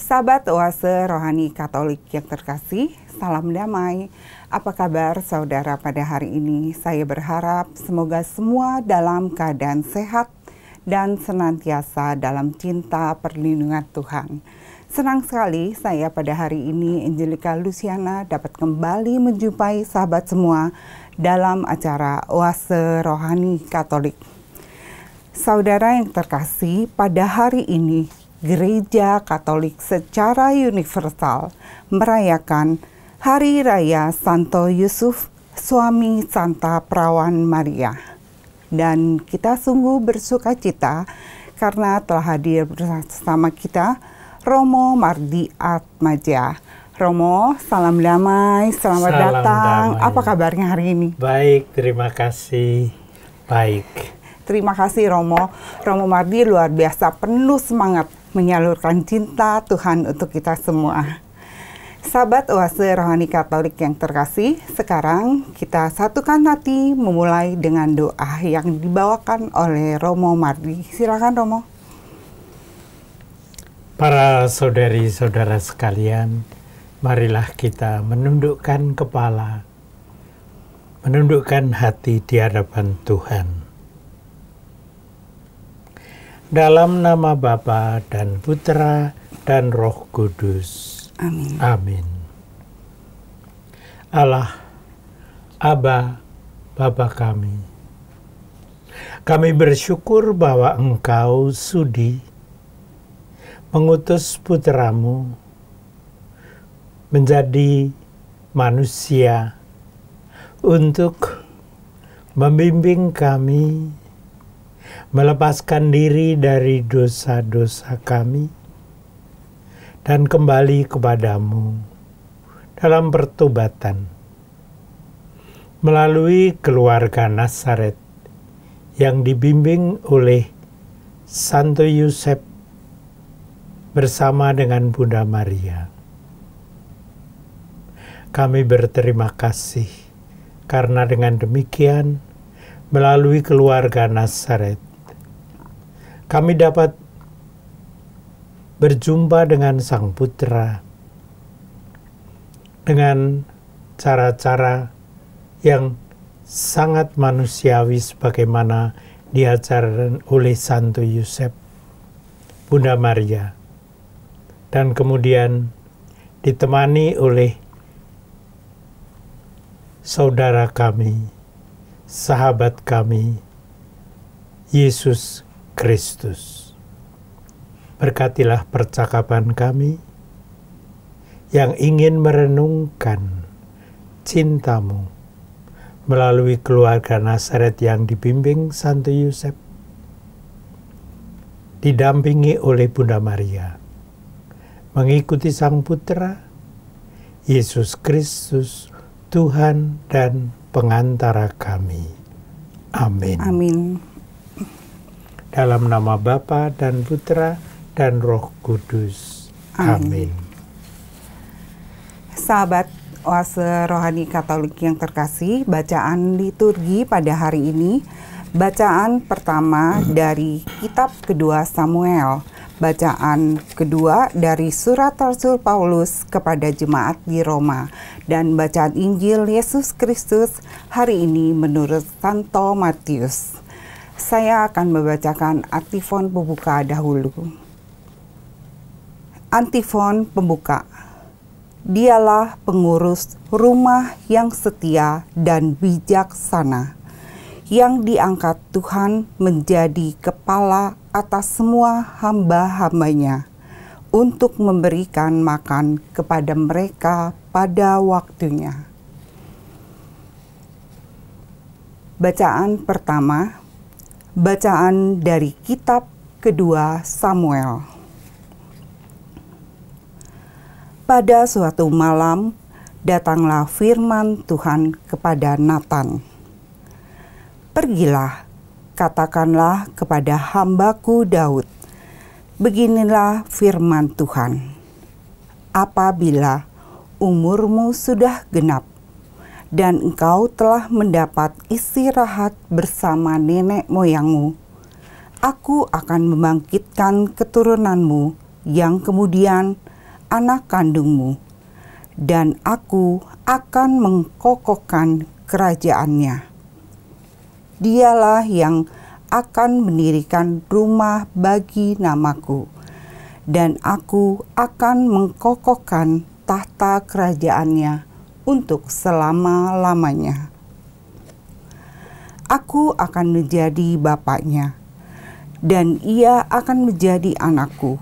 Sahabat Oase Rohani Katolik yang terkasih, salam damai. Apa kabar saudara pada hari ini? Saya berharap semoga semua dalam keadaan sehat dan senantiasa dalam cinta perlindungan Tuhan. Senang sekali saya pada hari ini, Angelica Luciana, dapat kembali menjumpai sahabat semua dalam acara Oase Rohani Katolik. Saudara yang terkasih, pada hari ini Gereja Katolik secara universal merayakan Hari Raya Santo Yusuf, suami Santa Perawan Maria. Dan kita sungguh bersuka cita karena telah hadir bersama kita Romo Mardi Atmaja. Romo, salam damai, selamat datang. Damai. Apa kabarnya hari ini? Baik, terima kasih. Baik. Terima kasih Romo. Romo Mardi luar biasa penuh semangat menyalurkan cinta Tuhan untuk kita semua. Sahabat Oase Rohani Katolik yang terkasih, sekarang kita satukan hati memulai dengan doa yang dibawakan oleh Romo Mardi. Silakan Romo. Para saudari-saudara sekalian, marilah kita menundukkan kepala, menundukkan hati di hadapan Tuhan. Dalam nama Bapa dan Putra dan Roh Kudus. Amin. Amin. Allah, Aba, Bapa kami bersyukur bahwa Engkau sudi mengutus putramu menjadi manusia untuk membimbing kami, melepaskan diri dari dosa-dosa kami, dan kembali kepadamu dalam pertobatan melalui keluarga Nazaret yang dibimbing oleh Santo Yusuf bersama dengan Bunda Maria. Kami berterima kasih karena dengan demikian melalui keluarga Nazaret kami dapat berjumpa dengan Sang Putra dengan cara-cara yang sangat manusiawi sebagaimana diajarkan oleh Santo Yusuf, Bunda Maria, dan kemudian ditemani oleh saudara kami, sahabat kami, Yesus Kristus. Berkatilah percakapan kami yang ingin merenungkan cintamu melalui keluarga Nazaret yang dibimbing Santo Yusuf, didampingi oleh Bunda Maria, mengikuti Sang Putra, Yesus Kristus, Tuhan dan pengantara kami. Amin. Amin. Dalam nama Bapa dan Putra dan Roh Kudus. Amin. Sahabat Oase Rohani Katolik yang terkasih, bacaan liturgi pada hari ini, bacaan pertama dari kitab kedua Samuel, bacaan kedua dari surat Rasul Paulus kepada jemaat di Roma, dan bacaan Injil Yesus Kristus hari ini menurut Santo Matius. Saya akan membacakan antifon pembuka dahulu. Antifon pembuka. Dialah pengurus rumah yang setia dan bijaksana, yang diangkat Tuhan menjadi kepala atas semua hamba-hambanya, untuk memberikan makan kepada mereka pada waktunya. Bacaan pertama, bacaan dari kitab kedua Samuel. Pada suatu malam, datanglah firman Tuhan kepada Natan. Pergilah, katakanlah kepada hambaku Daud, beginilah firman Tuhan. Apabila umurmu sudah genap, dan engkau telah mendapat istirahat bersama nenek moyangmu, aku akan membangkitkan keturunanmu yang kemudian anak kandungmu, dan aku akan mengkokohkan kerajaannya. Dialah yang akan mendirikan rumah bagi namaku, dan aku akan mengkokohkan tahta kerajaannya untuk selama-lamanya. Aku akan menjadi bapaknya, dan ia akan menjadi anakku.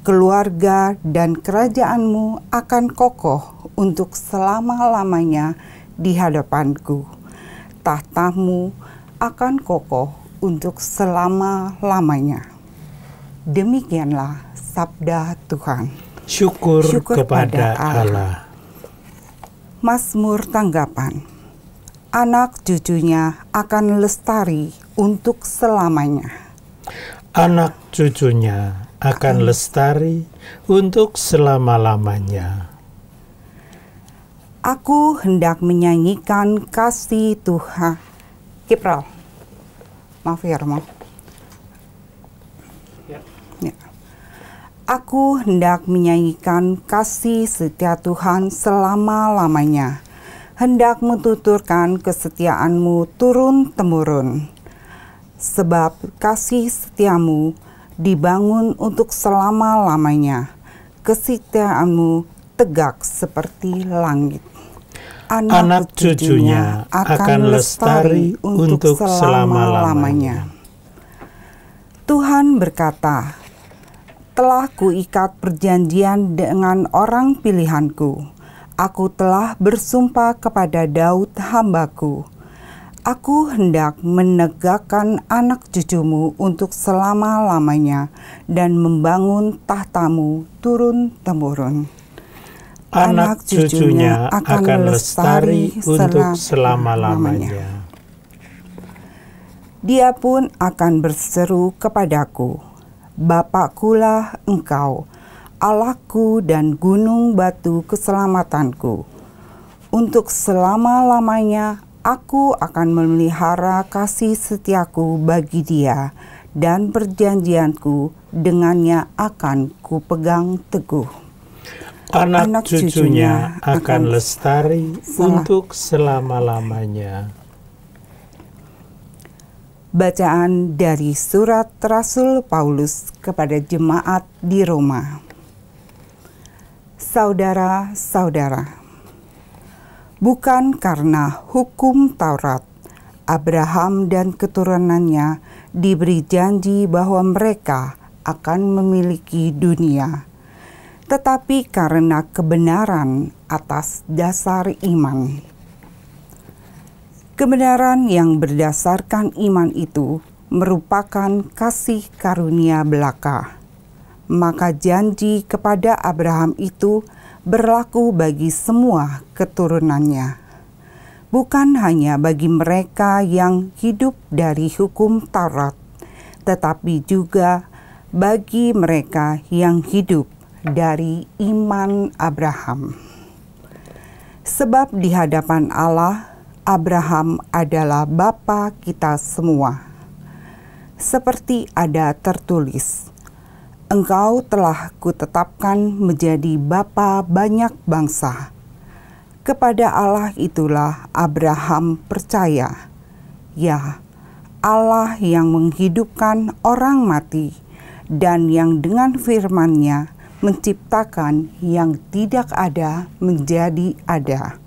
Keluarga dan kerajaanmu akan kokoh untuk selama-lamanya di hadapanku. Tahtamu akan kokoh untuk selama-lamanya. Demikianlah sabda Tuhan. Syukur kepada Allah. Mazmur tanggapan. Anak cucunya akan lestari untuk selamanya. Anak cucunya akan lestari untuk selama-lamanya. Aku hendak menyanyikan kasih Tuhan. Kiprol. Maaf ya, Romo. Ya. Aku hendak menyanyikan kasih setia Tuhan selama-lamanya. Hendak menuturkan kesetiaanmu turun-temurun. Sebab kasih setiamu dibangun untuk selama-lamanya. Kesetiaanmu tegak seperti langit. Anak cucunya akan lestari untuk selama-lamanya. Tuhan berkata, telah kuikat perjanjian dengan orang pilihanku. Aku telah bersumpah kepada Daud hambaku. Aku hendak menegakkan anak cucumu untuk selama-lamanya dan membangun tahtamu turun-temurun. Anak cucunya akan lestari untuk selama-lamanya. Dia pun akan berseru kepadaku, Bapakkulah engkau, Allahku dan gunung batu keselamatanku. Untuk selama-lamanya aku akan memelihara kasih setiaku bagi dia, dan perjanjianku dengannya akan kupegang teguh. Anak cucunya akan lestari untuk selama-lamanya. Bacaan dari surat Rasul Paulus kepada jemaat di Roma. Saudara-saudara, bukan karena hukum Taurat, Abraham dan keturunannya diberi janji bahwa mereka akan memiliki dunia, tetapi karena kebenaran atas dasar iman. Kebenaran yang berdasarkan iman itu merupakan kasih karunia belaka. Maka janji kepada Abraham itu berlaku bagi semua keturunannya, bukan hanya bagi mereka yang hidup dari hukum Taurat, tetapi juga bagi mereka yang hidup dari iman Abraham. Sebab di hadapan Allah, Abraham adalah bapa kita semua. Seperti ada tertulis, Engkau telah kutetapkan menjadi bapa banyak bangsa. Kepada Allah itulah Abraham percaya. Ya, Allah yang menghidupkan orang mati dan yang dengan firman-Nya menciptakan yang tidak ada menjadi ada.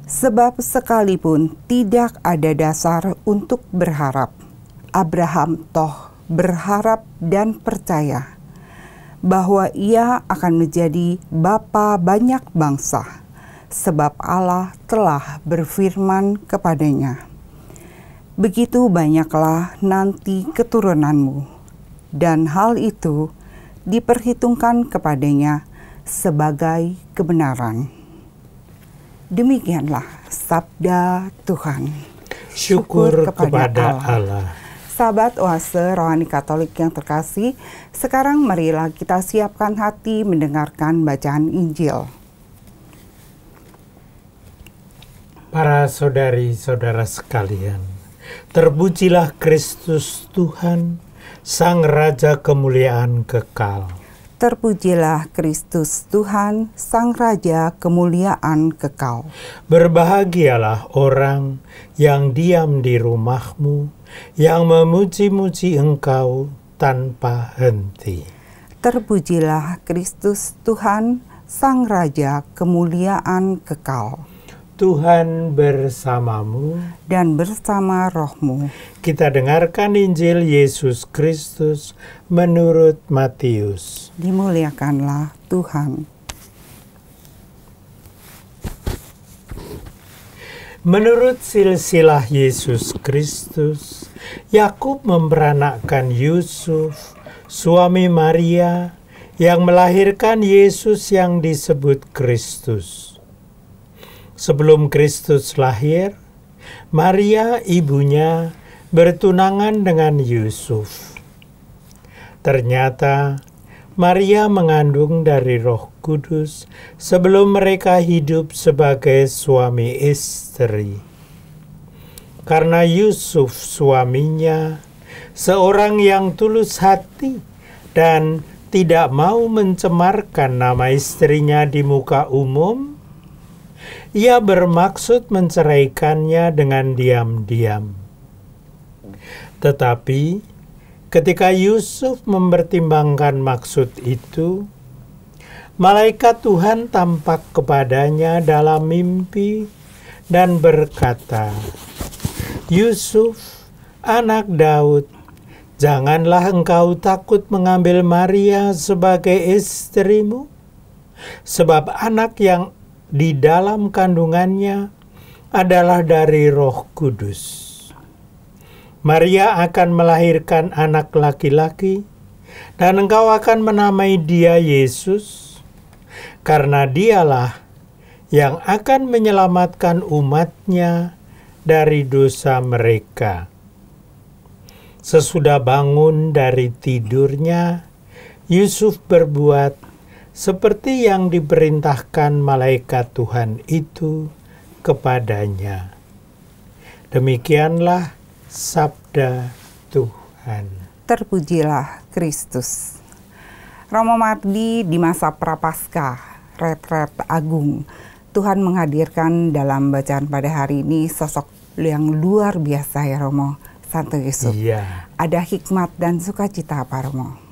Sebab sekalipun tidak ada dasar untuk berharap, Abraham toh berharap dan percaya bahwa ia akan menjadi bapa banyak bangsa, sebab Allah telah berfirman kepadanya, begitu banyaklah nanti keturunanmu, dan hal itu diperhitungkan kepadanya sebagai kebenaran. Demikianlah sabda Tuhan. Syukur kepada Allah. Sahabat Oase Rohani Katolik yang terkasih, sekarang marilah kita siapkan hati mendengarkan bacaan Injil. Para saudari-saudara sekalian, terpujilah Kristus Tuhan, Sang Raja kemuliaan kekal. Terpujilah Kristus Tuhan, Sang Raja kemuliaan kekal. Berbahagialah orang yang diam di rumahmu, yang memuji-muji Engkau tanpa henti. Terpujilah Kristus Tuhan, Sang Raja kemuliaan kekal. Tuhan bersamamu Dan bersama rohmu. Kita dengarkan Injil Yesus Kristus menurut Matius. Dimuliakanlah Tuhan. Menurut silsilah Yesus Kristus, Yakub memperanakkan Yusuf, suami Maria, yang melahirkan Yesus yang disebut Kristus. Sebelum Kristus lahir, Maria ibunya bertunangan dengan Yusuf. Ternyata Maria mengandung dari Roh Kudus sebelum mereka hidup sebagai suami istri. Karena Yusuf suaminya seorang yang tulus hati dan tidak mau mencemarkan nama istrinya di muka umum, ia bermaksud menceraikannya dengan diam-diam. Tetapi ketika Yusuf mempertimbangkan maksud itu, malaikat Tuhan tampak kepadanya dalam mimpi dan berkata, "Yusuf, anak Daud, janganlah engkau takut mengambil Maria sebagai istrimu, sebab anak yang di dalam kandungannya adalah dari Roh Kudus. Maria akan melahirkan anak laki-laki, dan engkau akan menamai dia Yesus, karena dialah yang akan menyelamatkan umatnya dari dosa mereka." Sesudah bangun dari tidurnya, Yusuf berbuat seperti yang diperintahkan malaikat Tuhan itu kepadanya. Demikianlah sabda Tuhan. Terpujilah Kristus. Romo Mardi di masa Prapaskah, retret agung, Tuhan menghadirkan dalam bacaan pada hari ini sosok yang luar biasa ya Romo, Santo Yusuf. Iya. Ada hikmat dan sukacita apa Romo?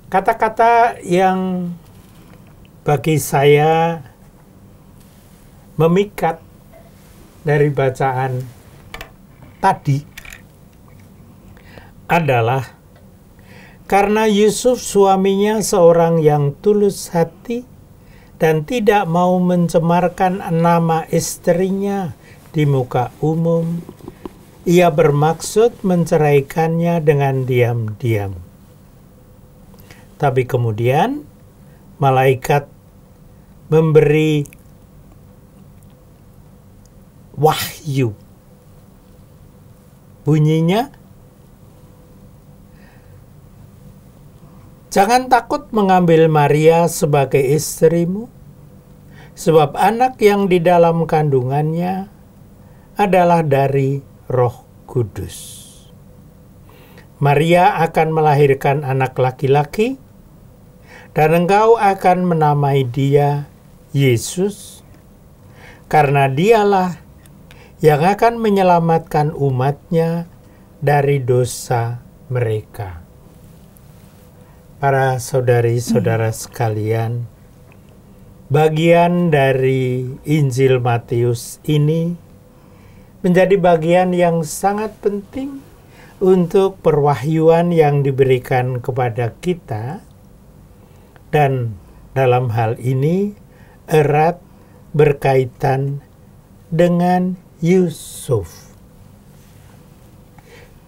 Kata-kata yang bagi saya memikat dari bacaan tadi adalah karena Yusuf suaminya seorang yang tulus hati dan tidak mau mencemarkan nama istrinya di muka umum, ia bermaksud menceraikannya dengan diam-diam. Tapi kemudian malaikat memberi wahyu. Bunyinya, "Jangan takut mengambil Maria sebagai istrimu, sebab anak yang di dalam kandungannya adalah dari Roh Kudus. Maria akan melahirkan anak laki-laki, dan engkau akan menamai dia Yesus, karena dialah yang akan menyelamatkan umatnya dari dosa mereka." Para saudari-saudara sekalian, bagian dari Injil Matius ini menjadi bagian yang sangat penting untuk perwahyuan yang diberikan kepada kita, dan dalam hal ini erat berkaitan dengan Yusuf.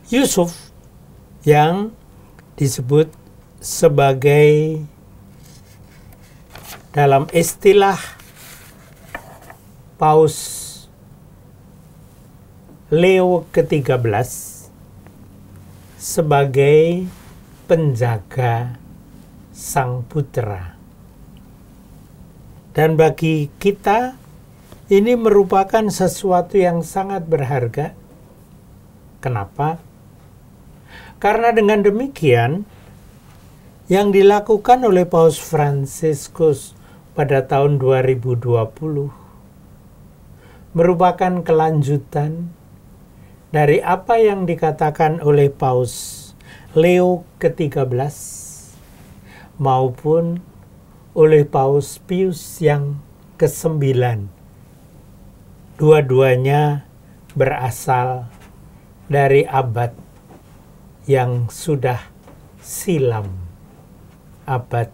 Yusuf yang disebut sebagai, dalam istilah Paus Leo ke-13, sebagai penjaga sang putra. Dan bagi kita, ini merupakan sesuatu yang sangat berharga. Kenapa? Karena dengan demikian, yang dilakukan oleh Paus Fransiskus pada tahun 2020 merupakan kelanjutan dari apa yang dikatakan oleh Paus Leo ke-13 maupun oleh Paus Pius yang ke-9. Dua-duanya berasal dari abad yang sudah silam, abad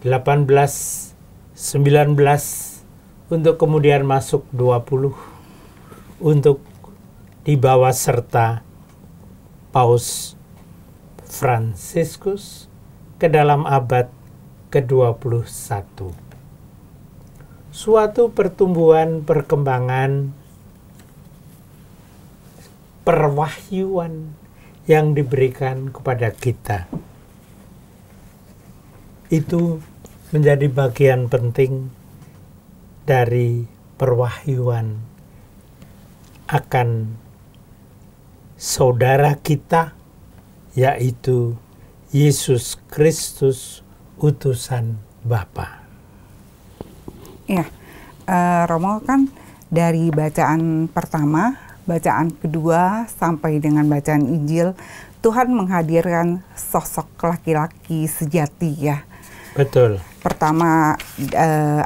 18, 19, untuk kemudian masuk 20, untuk dibawa serta Paus Fransiskus ke dalam abad ke-21. Suatu pertumbuhan perkembangan perwahyuan yang diberikan kepada kita. Itu menjadi bagian penting dari perwahyuan akan saudara kita, yaitu Yesus Kristus, utusan Bapa. Ya, Romo, kan dari bacaan pertama, bacaan kedua, sampai dengan bacaan Injil, Tuhan menghadirkan sosok laki-laki sejati ya. Betul. Pertama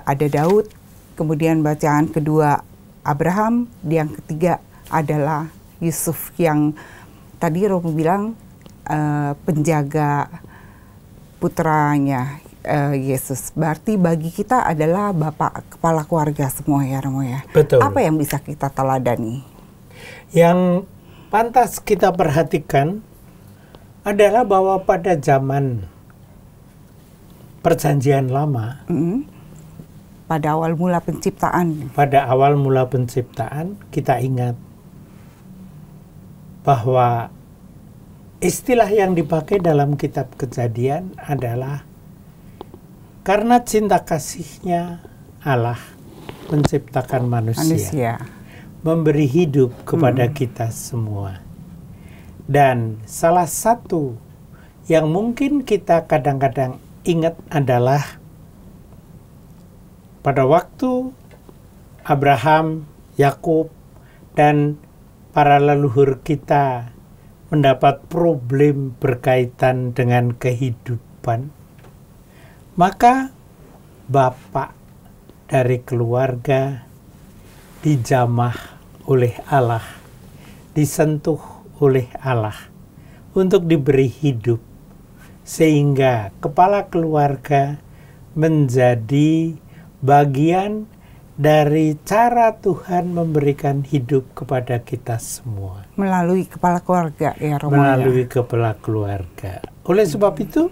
ada Daud, kemudian bacaan kedua Abraham, yang ketiga adalah Yusuf yang tadi Romo bilang penjaga putranya Yesus. Berarti bagi kita adalah Bapak kepala keluarga semua ya, Romo ya. Betul. Apa yang bisa kita teladani? Yang pantas kita perhatikan adalah bahwa pada zaman Perjanjian Lama, pada awal mula penciptaan, kita ingat bahwa istilah yang dipakai dalam kitab Kejadian adalah karena cinta kasihnya Allah menciptakan manusia. Memberi hidup kepada kita semua. Dan salah satu yang mungkin kita kadang-kadang ingat adalah pada waktu Abraham, Yakub, dan para leluhur kita mendapat problem berkaitan dengan kehidupan, maka bapak dari keluarga dijamah oleh Allah, disentuh oleh Allah untuk diberi hidup, sehingga kepala keluarga menjadi bagian dari cara Tuhan memberikan hidup kepada kita semua. Melalui kepala keluarga ya, Romo. Melalui kepala keluarga. Oleh sebab itu,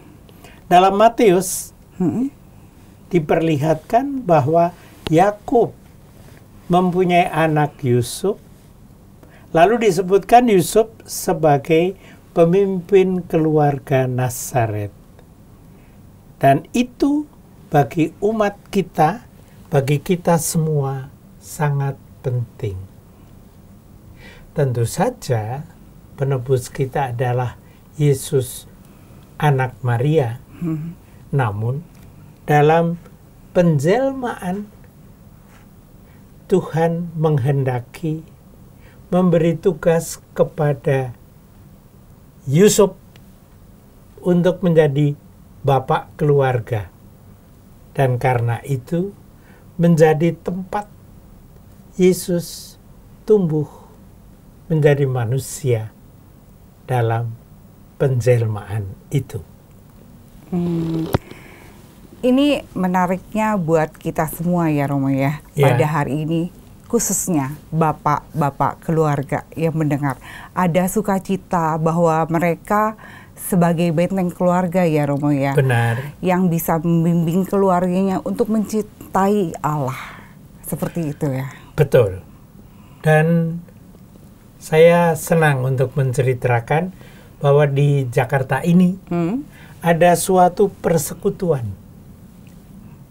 dalam Matius diperlihatkan bahwa Yakub mempunyai anak Yusuf, lalu disebutkan Yusuf sebagai pemimpin keluarga Nazaret. Dan itu bagi umat kita, bagi kita semua sangat penting. Tentu saja penebus kita adalah Yesus, anak Maria. Namun dalam penjelmaan Tuhan menghendaki memberi tugas kepada Yusuf untuk menjadi bapak keluarga. Dan karena itu menjadi tempat Yesus tumbuh menjadi manusia dalam penjelmaan itu. Ini menariknya buat kita semua ya, Romo ya. Pada hari ini khususnya bapak-bapak keluarga yang mendengar, ada sukacita bahwa mereka sebagai benteng keluarga ya, Romo ya. Benar. Yang bisa membimbing keluarganya untuk mencintai Allah. Seperti itu ya. Betul. Dan saya senang untuk menceritakan bahwa di Jakarta ini ada suatu persekutuan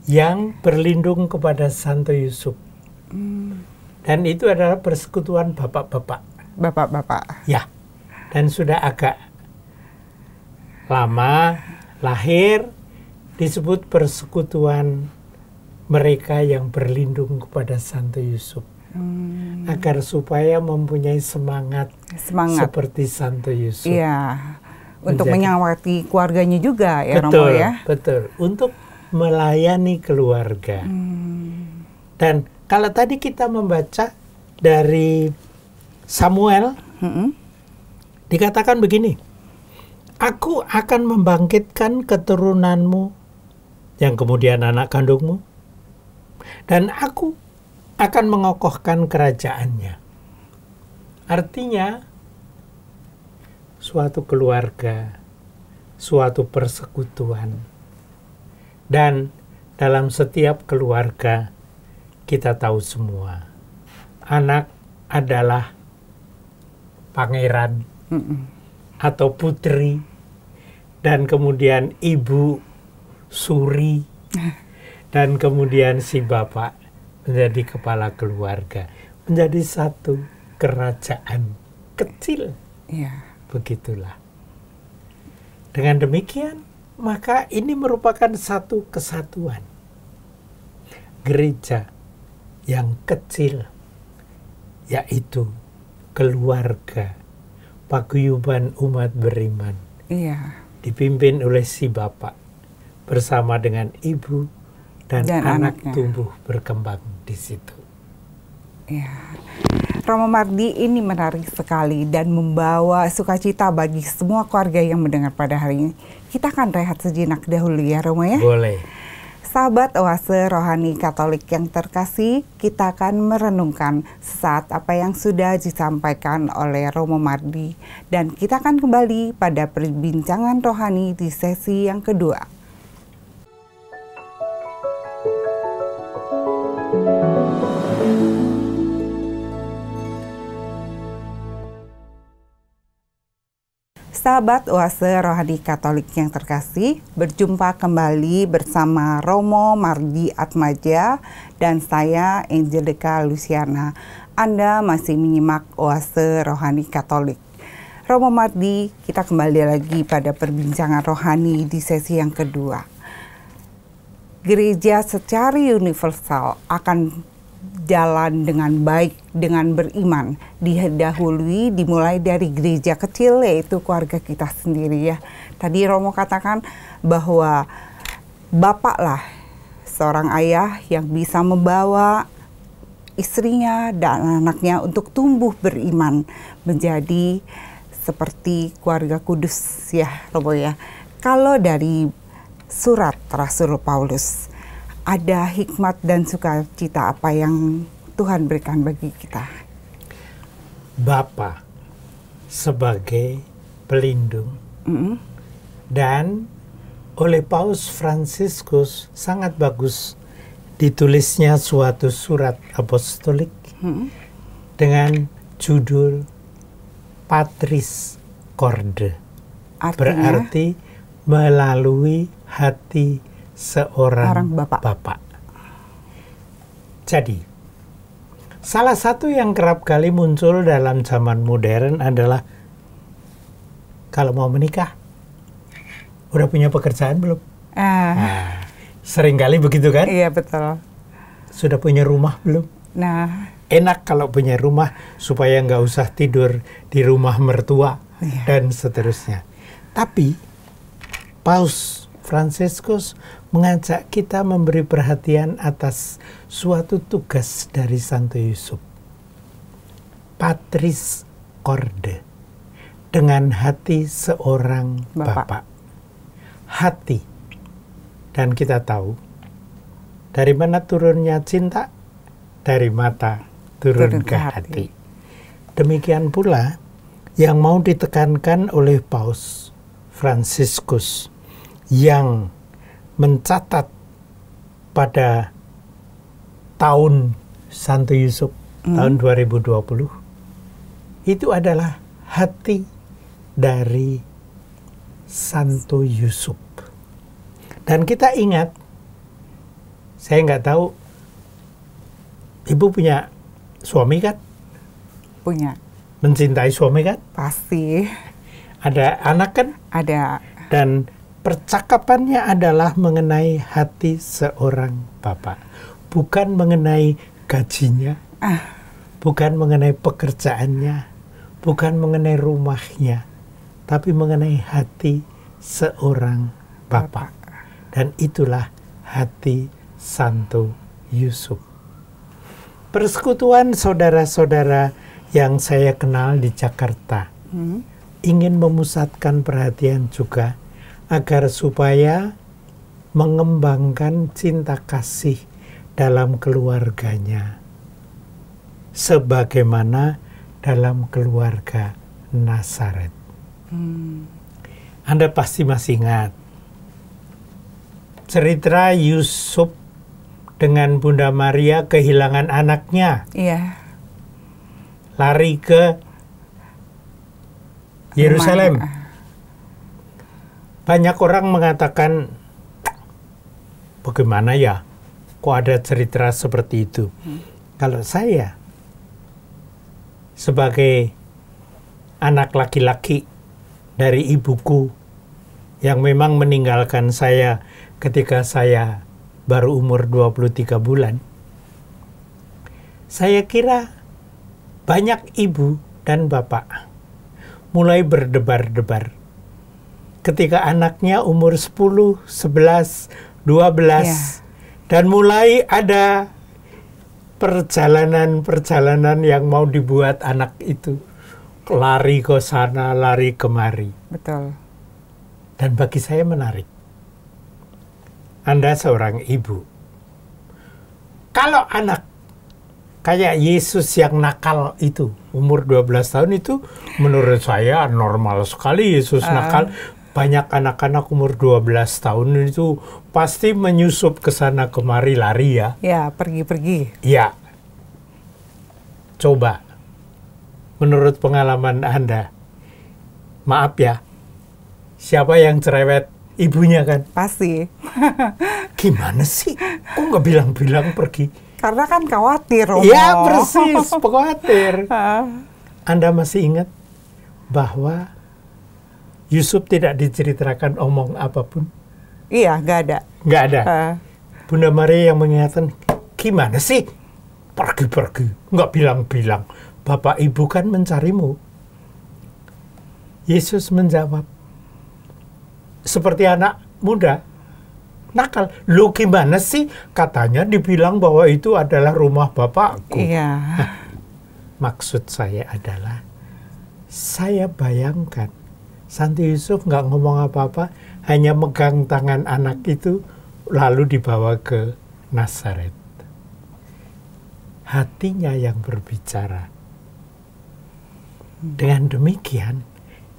yang berlindung kepada Santo Yusuf. Dan itu adalah persekutuan bapak-bapak. Bapak-bapak. Ya, dan sudah agak lama lahir disebut persekutuan mereka yang berlindung kepada Santo Yusuf. Agar supaya mempunyai semangat seperti Santo Yusuf. Iya, untuk menyawati keluarganya juga ya betul, Romo ya. Betul, untuk melayani keluarga. Dan kalau tadi kita membaca dari Samuel, dikatakan begini, aku akan membangkitkan keturunanmu yang kemudian anak kandungmu, dan aku akan mengokohkan kerajaannya. Artinya, suatu keluarga, suatu persekutuan, dan dalam setiap keluarga kita tahu semua, anak adalah pangeran atau putri, dan kemudian ibu suri, dan kemudian si bapak menjadi kepala keluarga, menjadi satu kerajaan kecil. Iya. Begitulah. Dengan demikian, maka ini merupakan satu kesatuan. Gereja yang kecil, yaitu keluarga, paguyuban umat beriman. Iya. Dipimpin oleh si bapak bersama dengan ibu dan anak anaknya. tumbuh berkembang di situ. Ya, Romo Mardi, ini menarik sekali dan membawa sukacita bagi semua keluarga yang mendengar pada hari ini. Kita akan rehat sejenak dahulu ya Romo ya. Boleh. Sahabat Oase Rohani Katolik yang terkasih, kita akan merenungkan sesaat apa yang sudah disampaikan oleh Romo Mardi. Dan kita akan kembali pada perbincangan rohani di sesi yang kedua. Sahabat Oase Rohani Katolik yang terkasih, berjumpa kembali bersama Romo Mardi Atmaja dan saya Angelica Luciana. Anda masih menyimak Oase Rohani Katolik. Romo Mardi, kita kembali lagi pada perbincangan rohani di sesi yang kedua. Gereja secara universal akan jalan dengan baik, dengan beriman, dimulai dari gereja kecil, yaitu keluarga kita sendiri ya. Tadi Romo katakan bahwa bapak lah seorang ayah yang bisa membawa istrinya dan anaknya untuk tumbuh beriman menjadi seperti keluarga kudus ya Romo ya. Kalau dari surat Rasul Paulus, ada hikmat dan sukacita apa yang Tuhan berikan bagi kita? Bapa sebagai pelindung. Dan oleh Paus Fransiskus sangat bagus ditulisnya suatu surat apostolik dengan judul Patris Corde. Artinya, berarti melalui hati seorang bapak. Jadi, salah satu yang kerap kali muncul dalam zaman modern adalah kalau mau menikah, udah punya pekerjaan belum? Nah, sering kali begitu kan? Iya betul. Sudah punya rumah belum? Nah, enak kalau punya rumah supaya nggak usah tidur di rumah mertua dan seterusnya. Tapi Paus Fransiskus mengajak kita memberi perhatian atas suatu tugas dari Santo Yusuf. Patris Corde, dengan hati seorang bapak. Hati. Dan kita tahu, dari mana turunnya cinta? Dari mata turun ke hati. Demikian pula yang mau ditekankan oleh Paus Fransiskus yang mencatat pada tahun Santo Yusuf tahun 2020 itu adalah hati dari Santo Yusuf. Dan kita ingat, saya nggak tahu, Ibu punya suami kan? Punya. Mencintai suami kan? Pasti. Ada anak kan? Ada. Dan percakapannya adalah mengenai hati seorang bapak. Bukan mengenai gajinya, bukan mengenai pekerjaannya, bukan mengenai rumahnya, tapi mengenai hati seorang bapak. Dan itulah hati Santo Yusuf. Persekutuan saudara-saudara yang saya kenal di Jakarta ingin memusatkan perhatian juga agar supaya mengembangkan cinta kasih dalam keluarganya sebagaimana dalam keluarga Nazaret. Anda pasti masih ingat cerita Yusuf dengan Bunda Maria kehilangan anaknya. Iya. Lari ke Yerusalem. Banyak orang mengatakan, bagaimana ya, kok ada cerita seperti itu? Kalau saya, sebagai anak laki-laki dari ibuku, yang memang meninggalkan saya ketika saya baru umur 23 bulan, saya kira banyak ibu dan bapak mulai berdebar-debar ketika anaknya umur 10, 11, 12, dan mulai ada perjalanan-perjalanan yang mau dibuat anak itu lari ke sana, lari kemari. Betul. Dan bagi saya menarik. Anda seorang ibu. Kalau anak kayak Yesus yang nakal itu, umur 12 tahun itu, menurut saya normal sekali Yesus nakal. Banyak anak-anak umur 12 tahun itu pasti menyusup ke sana kemari lari ya. Ya, pergi-pergi. Ya. Coba, menurut pengalaman Anda, maaf ya, siapa yang cerewet? Ibunya kan? Pasti. Gimana sih? Kok nggak bilang-bilang pergi? Karena kan khawatir, Romo. Ya, persis, khawatir. Anda masih ingat bahwa Yusuf tidak diceritakan omong apapun? Iya, nggak ada. Nggak ada. Bunda Maria yang mengingatkan, gimana sih? Pergi-pergi, nggak bilang-bilang. Bapak ibu kan mencarimu. Yesus menjawab, seperti anak muda, nakal. Lu gimana sih? Katanya dibilang bahwa itu adalah rumah bapakku. Iya. Maksud saya adalah, saya bayangkan Santo Yusuf nggak ngomong apa-apa, hanya megang tangan anak itu, lalu dibawa ke Nazaret. Hatinya yang berbicara. Dengan demikian,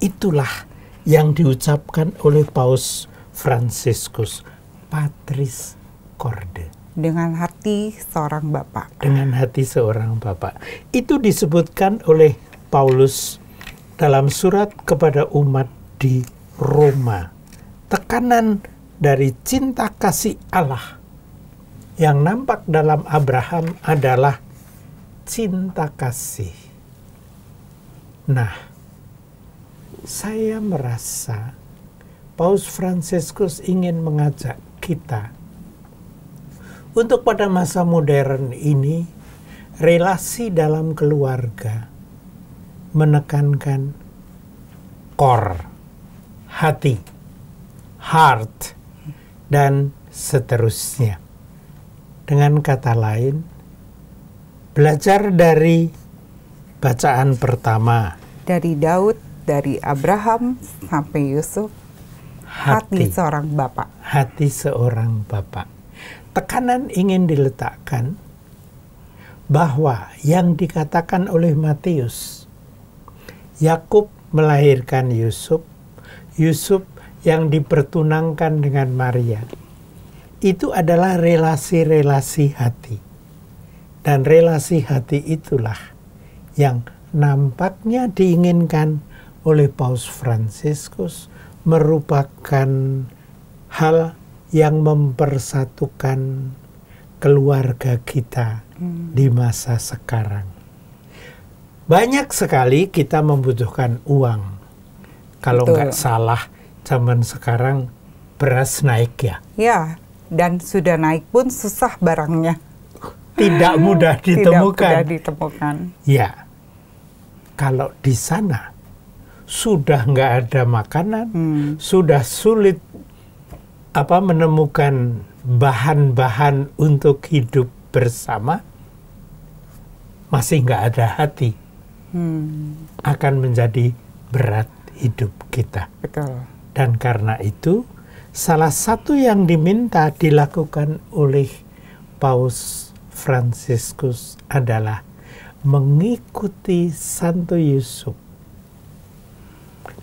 itulah yang diucapkan oleh Paus Fransiskus, Patris Corde. Dengan hati seorang bapak. Dengan hati seorang bapak. Itu disebutkan oleh Paulus dalam surat kepada umat di Roma. Tekanan dari cinta kasih Allah yang nampak dalam Abraham adalah cinta kasih. Nah, saya merasa Paus Fransiskus ingin mengajak kita untuk pada masa modern ini, relasi dalam keluarga menekankan core, hati, heart, dan seterusnya. Dengan kata lain, belajar dari bacaan pertama. Dari Daud, dari Abraham sampai Yusuf, hati seorang bapak. Hati seorang bapak. Tekanan ingin diletakkan bahwa yang dikatakan oleh Matius, Yakub melahirkan Yusuf, Yusuf yang dipertunangkan dengan Maria, itu adalah relasi-relasi hati. Dan relasi hati itulah yang nampaknya diinginkan oleh Paus Fransiskus, merupakan hal yang mempersatukan keluarga kita di masa sekarang. Banyak sekali kita membutuhkan uang. Kalau nggak salah, zaman sekarang beras naik ya. Ya, dan sudah naik pun susah barangnya. Tidak mudah ditemukan. Tidak mudah ditemukan. Ya, kalau di sana sudah nggak ada makanan, sudah sulit menemukan bahan-bahan untuk hidup bersama, masih nggak ada hati, akan menjadi berat hidup kita. Betul. Dan karena itu, salah satu yang diminta dilakukan oleh Paus Fransiskus adalah mengikuti Santo Yusuf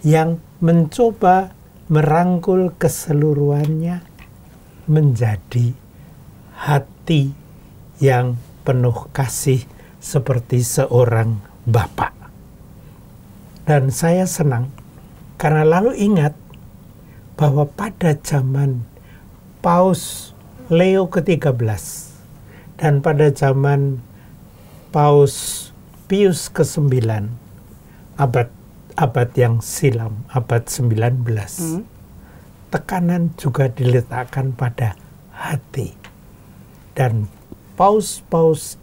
yang mencoba merangkul keseluruhannya menjadi hati yang penuh kasih seperti seorang bapak. Dan saya senang karena lalu ingat bahwa pada zaman Paus Leo ke-13 dan pada zaman Paus Pius ke-9 abad yang silam, abad 19, tekanan juga diletakkan pada hati. Dan paus-paus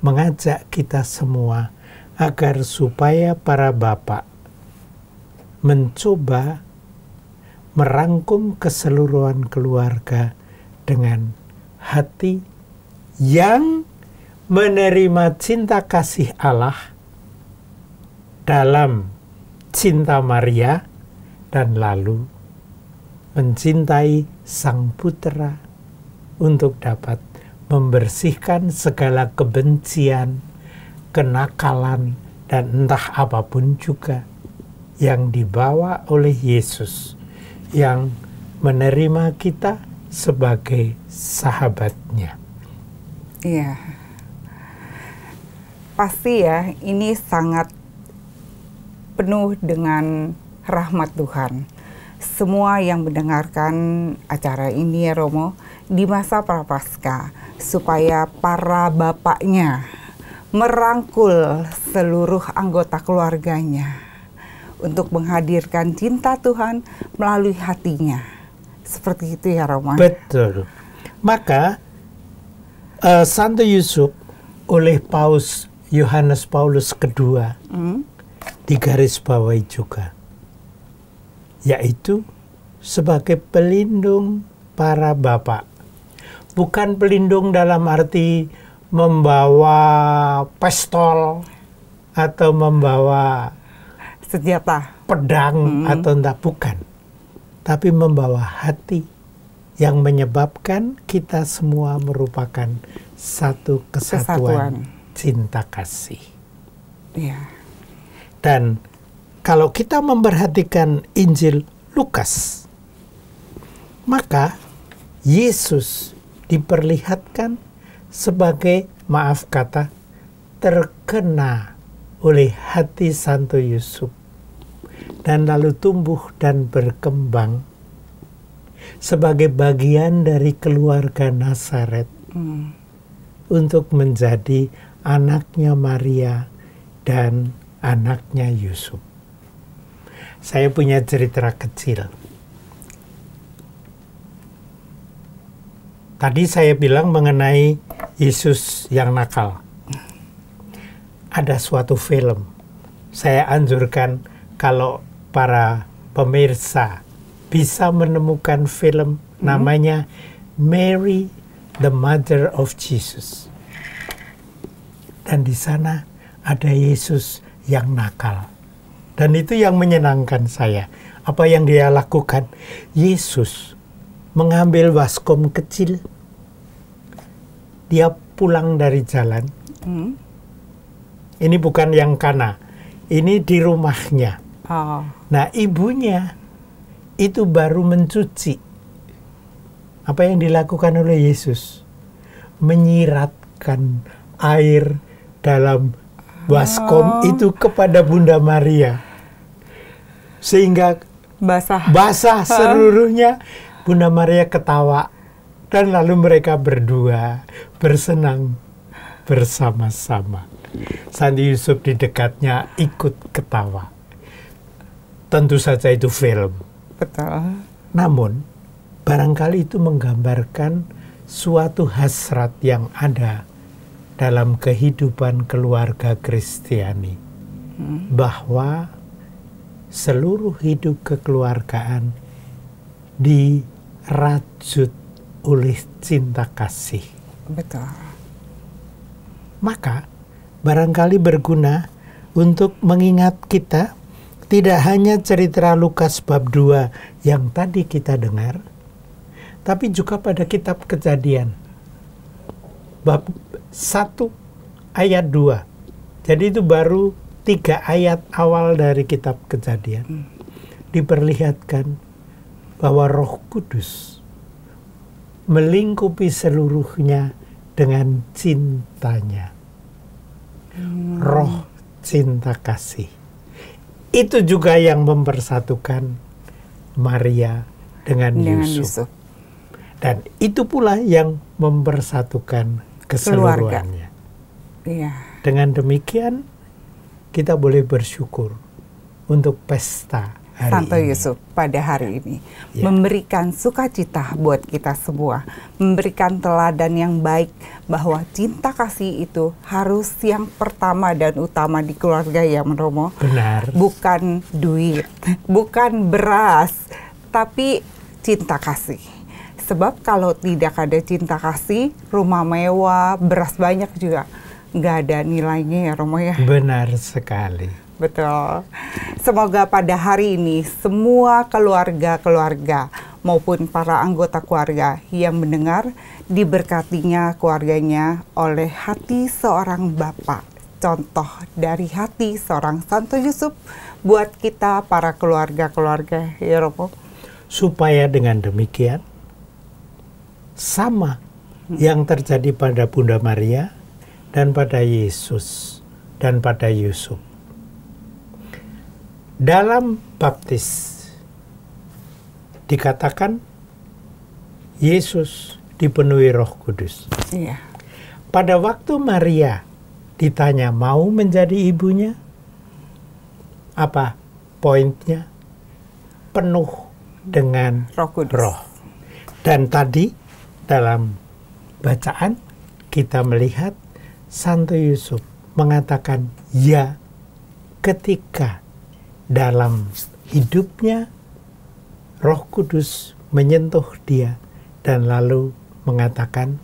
mengajak kita semua agar supaya para bapak mencoba merangkum keseluruhan keluarga dengan hati yang menerima cinta kasih Allah dalam cinta Maria dan lalu mencintai Sang Putra untuk dapat membersihkan segala kebencian, kenakalan, dan entah apapun juga yang dibawa oleh Yesus yang menerima kita sebagai sahabatnya. Iya. Pasti ya, ini sangat penuh dengan rahmat Tuhan. Semua yang mendengarkan acara ini ya Romo, di masa Prapaskah, supaya para bapaknya merangkul seluruh anggota keluarganya untuk menghadirkan cinta Tuhan melalui hatinya. Seperti itu ya Romo. Betul. Maka Santo Yusuf oleh Paus Yohanes Paulus II digarisbawahi juga, yaitu sebagai pelindung para bapak. Bukan pelindung dalam arti membawa pistol atau membawa senjata, pedang atau entah, bukan. Tapi membawa hati yang menyebabkan kita semua merupakan satu kesatuan. Cinta kasih. Iya. Dan kalau kita memperhatikan Injil Lukas, maka Yesus diperlihatkan sebagai, maaf kata, terkena oleh hati Santo Yusuf dan lalu tumbuh dan berkembang sebagai bagian dari keluarga Nazaret untuk menjadi anaknya Maria dan anaknya Yusuf. Saya punya cerita kecil. Tadi saya bilang mengenai Yesus yang nakal. Ada suatu film. Saya anjurkan kalau para pemirsa bisa menemukan film namanya Mary, the Mother of Jesus. Dan di sana ada Yesus yang nakal. Dan itu yang menyenangkan saya. Apa yang dia lakukan? Yesus mengambil baskom kecil. Dia pulang dari jalan. Ini bukan yang Kana. Ini di rumahnya. Nah, ibunya itu baru mencuci. Apa yang dilakukan oleh Yesus? Menyiratkan air dalam baskom itu kepada Bunda Maria. Sehingga basah seluruhnya. Bunda Maria ketawa. Dan lalu mereka berdua bersenang bersama-sama. Santo Yusuf di dekatnya ikut ketawa. Tentu saja itu film. Betul. Namun, barangkali itu menggambarkan suatu hasrat yang ada dalam kehidupan keluarga Kristiani. Bahwa seluruh hidup kekeluargaan dirajut oleh cinta kasih. Betul. Maka barangkali berguna untuk mengingat kita tidak hanya cerita Lukas bab 2 yang tadi kita dengar, tapi juga pada kitab Kejadian bab 1 ayat 2. Jadi itu baru 3 ayat awal dari kitab Kejadian. Diperlihatkan bahwa Roh Kudus melingkupi seluruhnya dengan cintanya. Roh cinta kasih. Itu juga yang mempersatukan Maria dengan Yusuf. Dan itu pula yang mempersatukan keseluruhannya. Iya. Dengan demikian kita boleh bersyukur untuk pesta hari Santo ini. Yusuf pada hari ini Ya. memberikan sukacita buat kita semua, memberikan teladan yang baik bahwa cinta kasih itu harus yang pertama dan utama di keluarga, ya Romo. Benar. Bukan duit, bukan beras, tapi cinta kasih. Sebab kalau tidak ada cinta kasih, rumah mewah, beras banyak juga nggak ada nilainya, ya Romo ya. Benar sekali. Betul. Semoga pada hari ini semua keluarga-keluarga maupun para anggota keluarga yang mendengar diberkatinya keluarganya oleh hati seorang bapak. Contoh dari hati seorang Santo Yusuf buat kita para keluarga-keluarga, ya Romo. Supaya dengan demikian sama yang terjadi pada Bunda Maria dan pada Yesus dan pada Yusuf. Dalam baptis dikatakan Yesus dipenuhi Roh Kudus. Iya. Pada waktu Maria ditanya mau menjadi ibunya, apa poinnya? Penuh dengan Roh Kudus. Roh. Dan tadi dalam bacaan kita melihat Santo Yusuf mengatakan ya ketika dalam hidupnya Roh Kudus menyentuh dia dan lalu mengatakan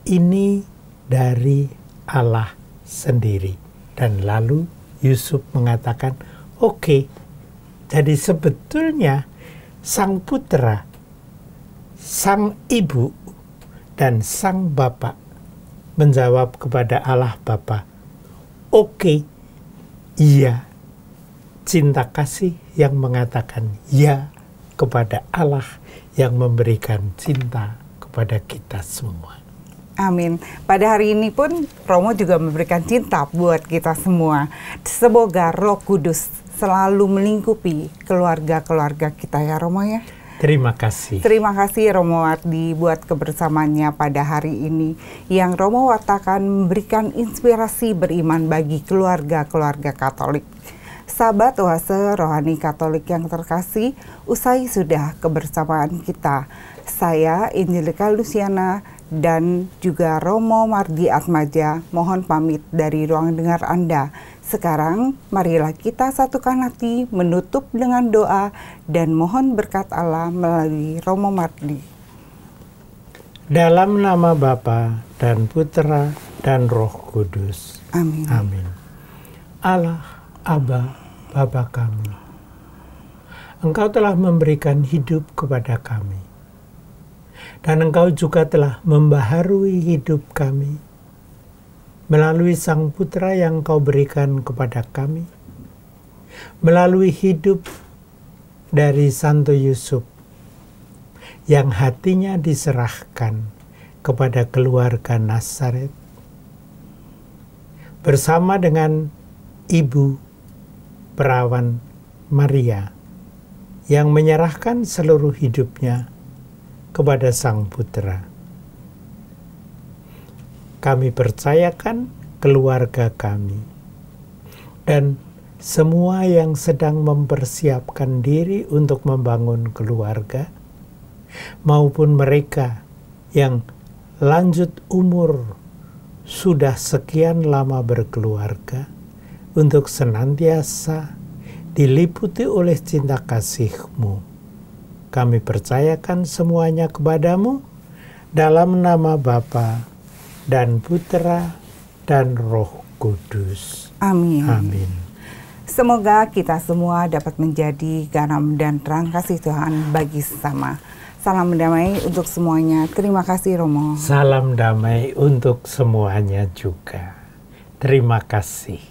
ini dari Allah sendiri. Dan lalu Yusuf mengatakan oke. Jadi sebetulnya sang putra, sang ibu, dan sang bapak menjawab kepada Allah Bapa, oke, iya. Cinta kasih yang mengatakan ya kepada Allah yang memberikan cinta kepada kita semua. Amin. Pada hari ini pun Romo juga memberikan cinta buat kita semua. Semoga Roh Kudus selalu melingkupi keluarga-keluarga kita, ya Romo ya. Terima kasih. Terima kasih Romo Wardi buat kebersamaannya pada hari ini yang Romo wartakan memberikan inspirasi beriman bagi keluarga-keluarga Katolik. Sahabat Oase Rohani Katolik yang terkasih, usai sudah kebersamaan kita. Saya Angelika Luciana dan juga Romo Mardi Atmaja mohon pamit dari ruang dengar Anda. Sekarang marilah kita satukan hati menutup dengan doa dan mohon berkat Allah melalui Romo Mardi. Dalam nama Bapa dan Putra dan Roh Kudus. Amin. Amin. Allah, Aba, Bapa kami, Engkau telah memberikan hidup kepada kami. Dan Engkau juga telah membaharui hidup kami melalui Sang Putra yang Engkau berikan kepada kami, melalui hidup dari Santo Yusuf yang hatinya diserahkan kepada keluarga Nazaret, bersama dengan Ibu Perawan Maria yang menyerahkan seluruh hidupnya kepada Sang Putra. Kami percayakan keluarga kami dan semua yang sedang mempersiapkan diri untuk membangun keluarga, maupun mereka yang lanjut umur sudah sekian lama berkeluarga, untuk senantiasa diliputi oleh cinta kasih-Mu. Kami percayakan semuanya kepadamu dalam nama Bapa dan Putra dan Roh Kudus. Amin. Amin. Semoga kita semua dapat menjadi garam dan terang kasih Tuhan bagi sesama. Salam damai untuk semuanya. Terima kasih Romo. Salam damai untuk semuanya juga. Terima kasih.